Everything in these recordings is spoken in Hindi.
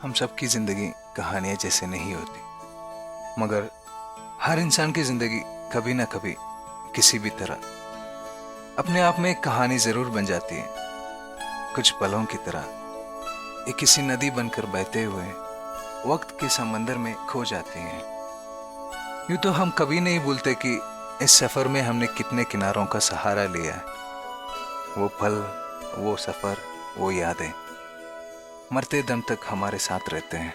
हम सब की जिंदगी कहानियां जैसे नहीं होती, मगर हर इंसान की जिंदगी कभी ना कभी किसी भी तरह अपने आप में एक कहानी जरूर बन जाती है। कुछ पलों की तरह ये किसी नदी बनकर बहते हुए वक्त के समंदर में खो जाती हैं। यूं तो हम कभी नहीं भूलते कि इस सफर में हमने कितने किनारों का सहारा लिया है। वो पल, वो सफर, वो यादें मरते दम तक हमारे साथ रहते हैं।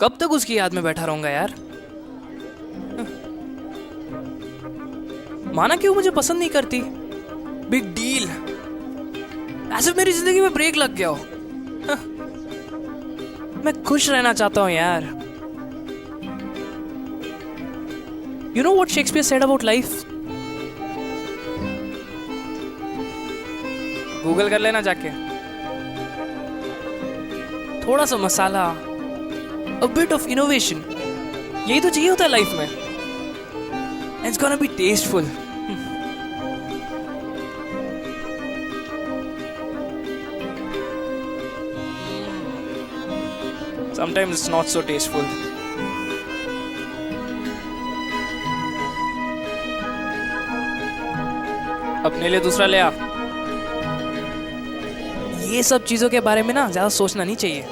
कब तक उसकी याद में बैठा रहूंगा यार। माना क्यों मुझे पसंद नहीं करती। बिग डील, ऐसे मेरी जिंदगी में ब्रेक लग गया हो। मैं खुश रहना चाहता हूं यार। You know what Shakespeare said about life? Google कर लेना जाके। थोड़ा सा मसाला, a bit of innovation, यही तो चाहिए होता है लाइफ में। And it's gonna be tasteful. Sometimes it's not so tasteful. अपने लिए दूसरा ले आ। ये सब चीजों के बारे में ना ज्यादा सोचना नहीं चाहिए।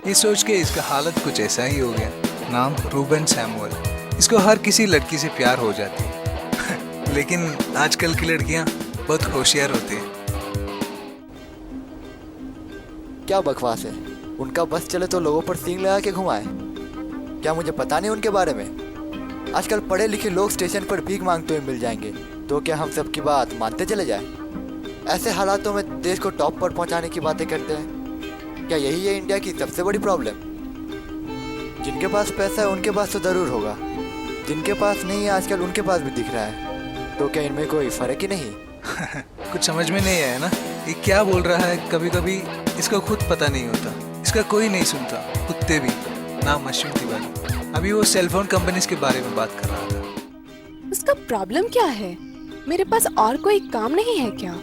ये सोच के इसका हालत कुछ ऐसा ही हो गया। नाम रूबेन सैमुअल। इसको हर किसी लड़की से प्यार हो जाती है। लेकिन आजकल की लड़कियां बहुत होशियार होती हैं। क्या बकवास है। उनका बस चले तो लोगों पर सींग लगा के घुमाए। क्या मुझे पता नहीं उनके बारे में? आजकल पढ़े लिखे लोग स्टेशन पर भीख मांगते हुए मिल जाएंगे, तो क्या हम सबकी बात मानते चले जाएं? ऐसे हालातों में देश को टॉप पर पहुंचाने की बातें करते हैं। क्या यही है इंडिया की सबसे बड़ी प्रॉब्लम? जिनके पास पैसा है उनके पास तो ज़रूर होगा, जिनके पास नहीं है आजकल उनके पास भी दिख रहा है। तो क्या इनमें कोई फ़र्क ही नहीं? कुछ समझ में नहीं आया ना, ये क्या बोल रहा है। कभी कभी इसको खुद पता नहीं होता, इसका कोई नहीं सुनता। कुत्ते भी। नाम अश्विन तिवारी। अभी वो सेलफोन कंपनीज के बारे में बात कर रहा था। उसका प्रॉब्लम क्या है? मेरे पास और कोई काम नहीं है क्या?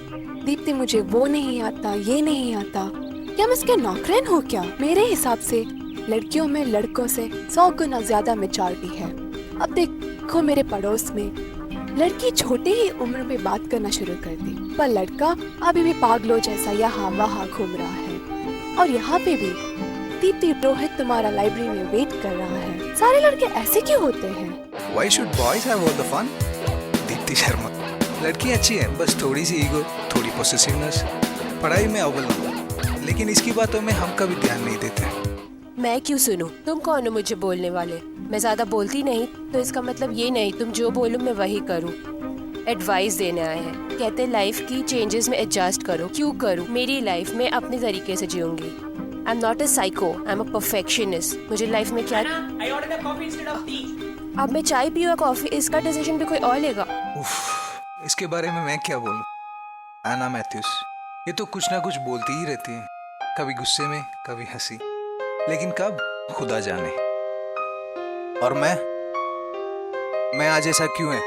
दीप्ति, मुझे वो नहीं आता, ये नहीं आता। क्या मैं इसके नौकरान हूँ क्या? मेरे हिसाब से लड़कियों में लड़कों से 100 गुना ज्यादा मेचॉरिटी है। अब देखो मेरे पड़ोस में लड़की छोटी ही उम्र में बात करना शुरू कर दी, पर लड़का अभी भी पागलों जैसा यहाँ वहाँ घूम रहा है। और यहाँ पे भी दीप्ति रोहित तुम्हारा लाइब्रेरी में वेट कर रहा है। सारे लड़के ऐसे क्यों होते हैं? Why should boys have all the fun? Deepti Sharma. लड़की अच्छी है, बस थोड़ी सी ईगो, थोड़ी पोसेसिवनेस, पढ़ाई में अव्वल नंबर। लेकिन इसकी बातों में हम कभी ध्यान नहीं देते। मैं क्यों सुनूं? तुम कौन हो मुझे बोलने वाले? मैं ज्यादा बोलती नहीं, तो इसका मतलब ये नहीं तुम जो बोलो मैं वही करूं। एडवाइस देने आए हैं। कहते लाइफ की चेंजेस में एडजस्ट करो। क्यों करूं? मेरी लाइफ में अपने तरीके से जीऊंगी। I am not a psycho, I am a perfectionist. मुझे लाइफ में क्या अब मैं चाय पीऊँ या कॉफी, इसका डिसीजन भी कोई और लेगा। इसके बारे में मैं क्या बोलूं? एना मैथ्यूस, ये तो कुछ ना कुछ बोलती ही रहती है, कभी गुस्से में कभी हंसी, लेकिन कब खुदा जाने। और मैं आज ऐसा क्यों है,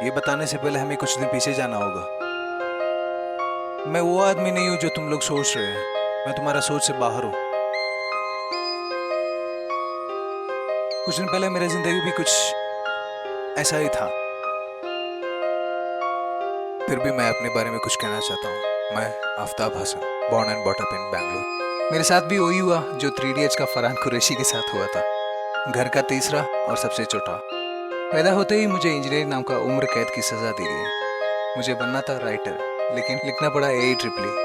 ये बताने से पहले हमें कुछ दिन पीछे जाना होगा। मैं वो आदमी नहीं हूं जो तुम लोग सोच रहे हैं। मैं तुम्हारा सोच से बाहर हूं। कुछ दिन पहले मेरी जिंदगी भी कुछ ऐसा ही था। फिर भी मैं अपने बारे में कुछ कहना चाहता हूँ। मैं Aftab Hasan, born and bought up in Bangalore. मेरे साथ भी वही हुआ जो 3 इडियट्स का फरहान कुरैशी के साथ हुआ था। घर का तीसरा और सबसे छोटा। पैदा होते ही मुझे इंजीनियरिंग नाम का उम्र कैद की सजा दी गई। मुझे बनना था राइटर, लेकिन लिखना पड़ा AEEE।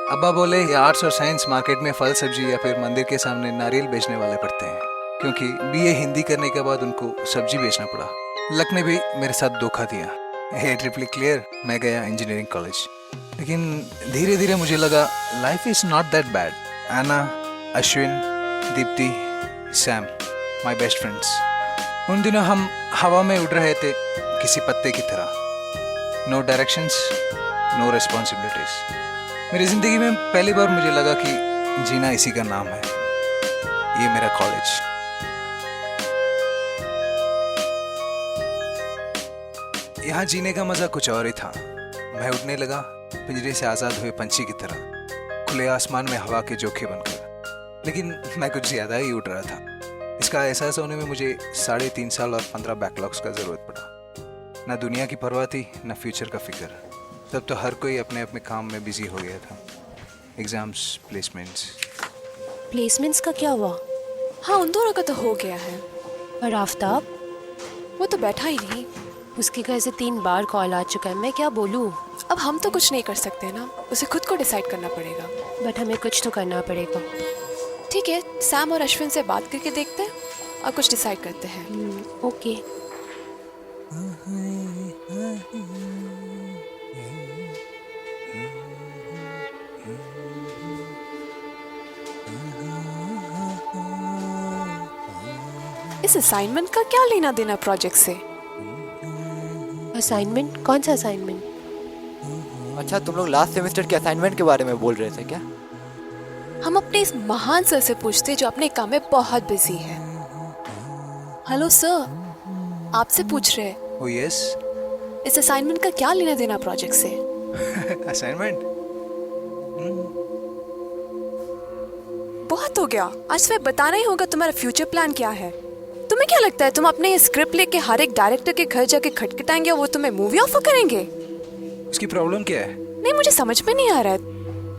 अब्बा बोले ये आर्ट्स और साइंस मार्केट में फल सब्जी या फिर मंदिर के सामने नारियल बेचने वाले पड़ते हैं, क्योंकि BA हिंदी करने के बाद उनको सब्जी बेचना पड़ा। लक ने भी मेरे साथ धोखा दिया। AEEE क्लियर, मैं गया इंजीनियरिंग कॉलेज। लेकिन धीरे धीरे मुझे लगा life is not that bad. Anna, Ashwin, Deepti, Sam, my best friends. उन दिनों हम हवा में उड़ रहे थे किसी पत्ते की तरह। No directions, no responsibilities. मेरी जिंदगी में पहली बार मुझे लगा कि जीना इसी का नाम है। ये मेरा कॉलेज। यहाँ जीने का मजा कुछ और ही था। मैं उड़ने लगा पिंजरे से आजाद हुए पंछी की तरह, खुले आसमान में हवा के झोंके बनकर। लेकिन मैं कुछ ज़्यादा ही उठ रहा था। इसका एहसास होने में मुझे 3.5 साल और 15 बैकलॉग्स का ज़रूरत पड़ा। ना दुनिया की परवाह थी, ना फ्यूचर का फिक्र। तब तो हर कोई अपने अपने काम में बिजी हो गया था। Exams, placements. प्लेसमेंट्स का क्या हुआ? हाँ, उन दोनों का तो हो गया है। और आफ्ताब? वो तो बैठा ही नहीं। उसके घर से 3 बार कॉल आ चुका है, मैं क्या बोलूँ? अब हम तो कुछ नहीं कर सकते ना, उसे खुद को डिसाइड करना पड़ेगा। बट हमें कुछ तो करना पड़ेगा। ठीक है, सैम और अश्विन से बात करके देखते हैं और कुछ डिसाइड करते हैं। ओके। इस असाइनमेंट का क्या लेना देना प्रोजेक्ट से? असाइनमेंट? कौन सा असाइनमेंट? अच्छा, तुम लोग लास्ट सेमेस्टर के असाइनमेंट के बारे में बोल रहे थे क्या? हम अपने इस महान सर से पूछते जो अपने काम में बहुत बिजी है। हेलो सर, आपसे पूछ रहे हैं ओ यस। इस असाइनमेंट का क्या लेना देना प्रोजेक्ट से? असाइनमेंट? बहुत हो गया, आज तुम्हें बताना ही होगा तुम्हारा फ्यूचर प्लान क्या है। तुम्हें क्या लगता है तुम अपने ये स्क्रिप्ट लेके हर एक डायरेक्टर के घर जाके खटखटाएंगे और वो तुम्हें मूवी ऑफर करेंगे? उसकी प्रॉब्लम क्या है? नहीं, मुझे समझ में नहीं आ रहा है।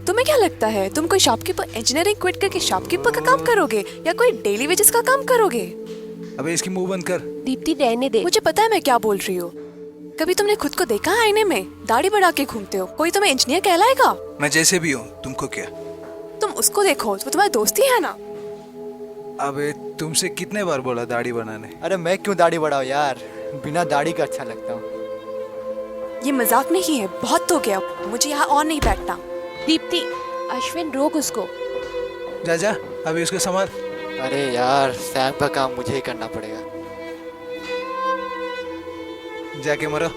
तुम्हें क्या लगता है तुम कोई शॉपकीपर इंजीनियरिंग क्विट करके शॉपकीपर का काम करोगे या कोई डेली वेजेस का काम करोगे? अबे इसकी मुंह बंद कर। दीप्ति, रहने दे। मुझे पता है मैं क्या बोल रही हूँ। कभी तुमने खुद को देखा है आईने में? दाढ़ी बढ़ा के घूमते हो, कोई तुम्हें इंजीनियर कहलाएगा? मैं जैसे भी हूँ, तुमको क्या? तुम उसको देखो, वो तुम्हारी दोस्ती है ना। अबे तुमसे कितने बार बोला दाढ़ी बनाने? अरे मैं क्यों दाढ़ी बढ़ाऊं यार, बिना दाढ़ी का अच्छा लगता हूँ। ये मजाक नहीं है, बहुत हो गया, मुझे यहाँ और नहीं बैठना। दीप्ति, अश्विन रोक उसको। जा जा, अभी उसको संभाल। अरे यार, सैम का काम मुझे ही करना पड़ेगा। जाके मरो।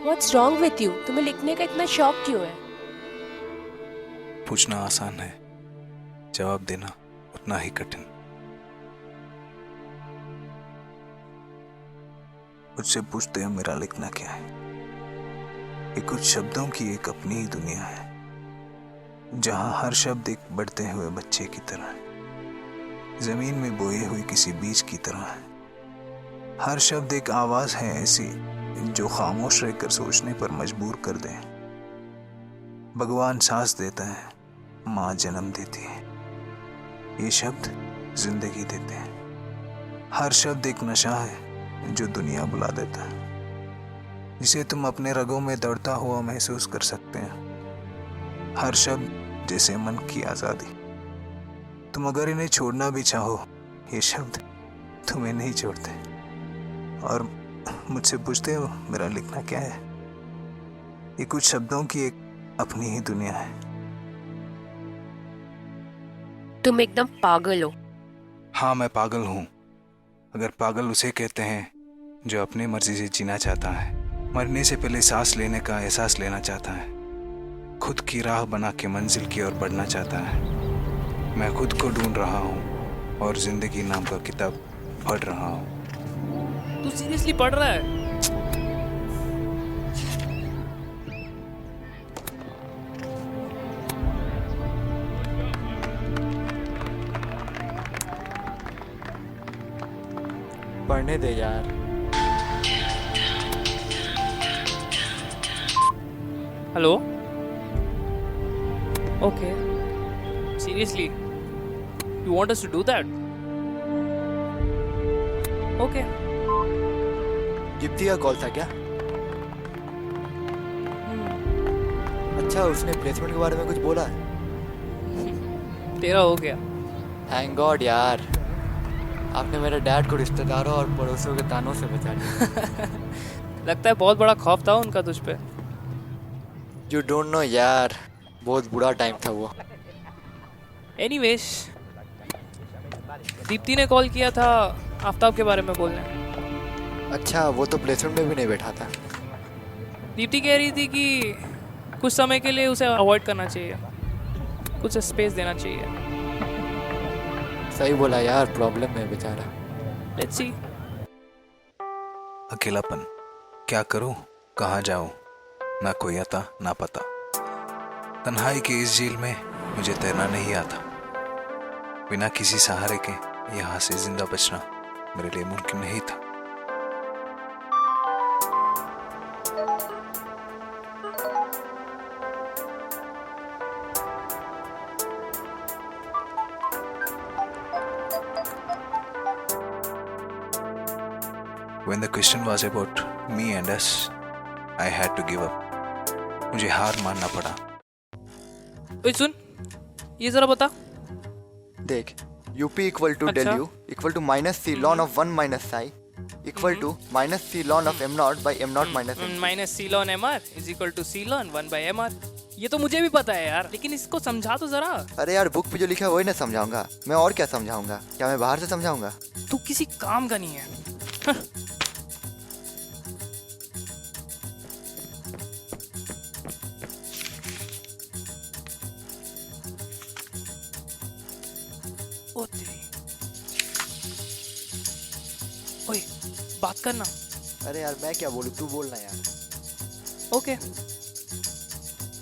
What's wrong with you? तुम्हें लिखने का इतना शौक क्यों है? पूछना आसान है, जवाब देना उतना ही कठिन। मुझसे पूछते हो मेरा लिखना क्या है? ये कुछ शब्दों की एक अपनी ही दुनिया है, जहां हर शब्द एक बढ़ते हुए बच्चे की तरह है, जमीन में बोए हुए किसी बीज की तरह है। हर शब्द एक आवाज है ऐसी जो खामोश रहकर सोचने पर मजबूर कर दे। भगवान सांस देता है, माँ जन्म देती है, ये शब्द जिंदगी देते हैं। हर शब्द एक नशा है जो दुनिया बुला देता है, जिसे तुम अपने रगों में दौड़ता हुआ महसूस कर सकते हैं। हर शब्द जैसे मन की आज़ादी। तुम अगर इन्हें छोड़ना भी चाहो, ये शब्द तुम्हें नहीं छोड़ते। और मुझसे पूछते हो मेरा लिखना क्या है? ये कुछ शब्दों की एक अपनी ही दुनिया है। तुम एकदम पागल हो। हाँ, मैं पागल हूँ। अगर पागल उसे कहते हैं जो अपनी मर्जी से जीना चाहता है, मरने से पहले सांस लेने का एहसास लेना चाहता है, खुद की राह बना के मंजिल की ओर बढ़ना चाहता है। मैं खुद को ढूंढ रहा हूँ और जिंदगी नाम का किताब पढ़ रहा हूँ। तू सीरियसली पढ़ रहा है? पढ़ने दे यार। Hello? Okay, seriously you want us to do that? Okay. Deepti का कॉल था क्या? अच्छा, उसने प्लेसमेंट के बारे में कुछ बोला है? तेरा हो गया। थैंक गॉड यार, आपने मेरे डैड को रिश्तेदारों और पड़ोसियों के तानों से बचा लिया। लगता है बहुत बड़ा खौफ था उनका तुझ पे। यू डोंट नो यार, बहुत बुरा टाइम था वो। एनीवेज, दीप्ति ने कॉल किया था आफ्ताब के बारे में बोलने। अच्छा, वो तो प्लेसमेंट में भी नहीं बैठा था। दीप्ति कह रही थी कि कुछ समय के लिए उसे अवॉइड करना चाहिए, कुछ स्पेस देना चाहिए। सही बोला यार, प्रॉब्लम है बेचारा। Let's see. अकेलापन, क्या करूं, कहाँ जाऊं, ना कोई आता ना पता। तन्हाई की इस झील में मुझे तैरना नहीं आता। बिना किसी सहारे के यहाँ से जिंदा बचना मेरे लिए मुमकिन नहीं था। When the question was about me and us, I had to give up. मुझे हार मानना पड़ा। ओए सुन, ये जरा बता। देख, यूपी इक्वल टू डेल अच्छा। U equal to minus C ln of 1 minus psi equal to minus C ln of M naught by M naught minus M. Minus C ln M R is equal to C ln 1 by M R. ये तो मुझे भी पता है यार, लेकिन इसको समझा तो जरा। अरे यार, बुक पे जो लिखा है वही ना समझाऊंगा, मैं और क्या समझाऊंगा? क्या मैं बाहर से समझाऊंगा? तू किसी काम का नहीं है। ओ तेरी। ओए, बात करना। अरे यार, मैं क्या बोलूं, तू बोलना यार। ओके,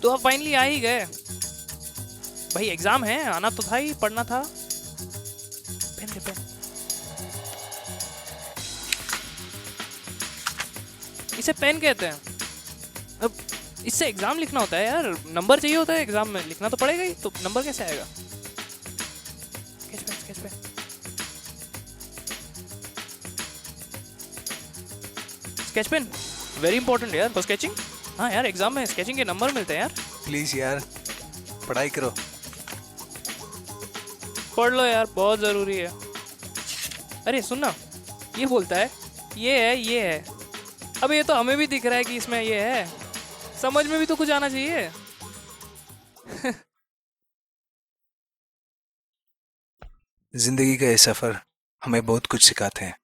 तो अब फाइनली आ ही गए। भाई एग्जाम है, आना तो था ही, पढ़ना था। पेन के पेन। इसे पेन कहते हैं। अब इससे एग्जाम लिखना होता है यार, नंबर चाहिए होता है एग्जाम में, लिखना तो पड़ेगा ही, तो नंबर कैसे आएगा? Sketch pen, sketch pen. Sketch pen very important यार फॉर स्केचिंग। हाँ यार, एग्जाम में स्केचिंग के नंबर मिलते हैं यार। प्लीज यार, पढ़ाई करो। पढ़ लो यार, बहुत जरूरी है। अरे सुनना, ये बोलता है ये है, ये है। अब ये तो हमें भी दिख रहा है कि इसमें ये है, समझ में भी तो कुछ आना चाहिए। जिंदगी का ये सफर हमें बहुत कुछ सिखाते हैं।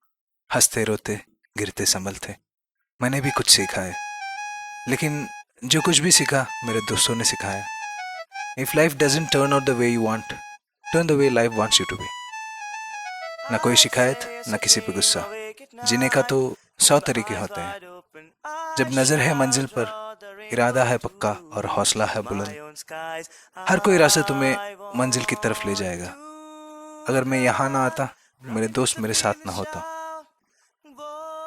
हंसते रोते गिरते संभलते, मैंने भी कुछ सीखा है। लेकिन जो कुछ भी सीखा मेरे दोस्तों ने सिखाया। If life doesn't turn out the way you want, turn the way life wants you to be. ना कोई शिकायत, ना किसी पे गुस्सा। जीने का तो 100 तरीके होते हैं। जब नजर है मंजिल पर, इरादा है पक्का और हौसला है बुलंद, हर कोई रास्ता तुम्हें मंजिल की तरफ ले जाएगा। अगर मैं यहाँ ना आता, मेरे दोस्त मेरे साथ ना होता।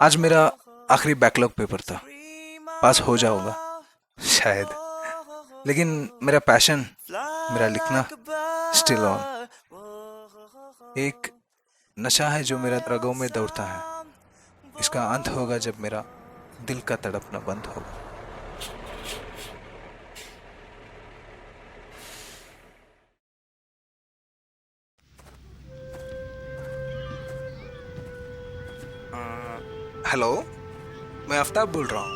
आज मेरा आखिरी बैकलॉग पेपर था, पास हो जाऊंगा शायद, लेकिन मेरा पैशन, मेरा लिखना स्टिल ऑन। एक नशा है जो मेरा रगों में दौड़ता है। इसका अंत होगा जब मेरा दिल का तड़पना बंद होगा। हेलो, मैं आफ्ताब बोल रहा हूँ।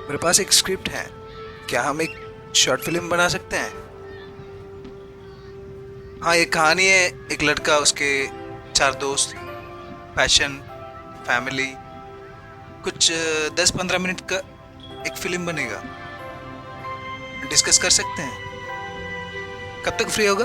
मेरे पास एक स्क्रिप्ट है, क्या हम एक शॉर्ट फिल्म बना सकते हैं? हाँ, एक कहानी है, एक लड़का, उसके 4 दोस्त, पैशन, फैमिली, कुछ 10-15 मिनट का एक फिल्म बनेगा। डिस्कस कर सकते हैं। कब तक फ्री होगा?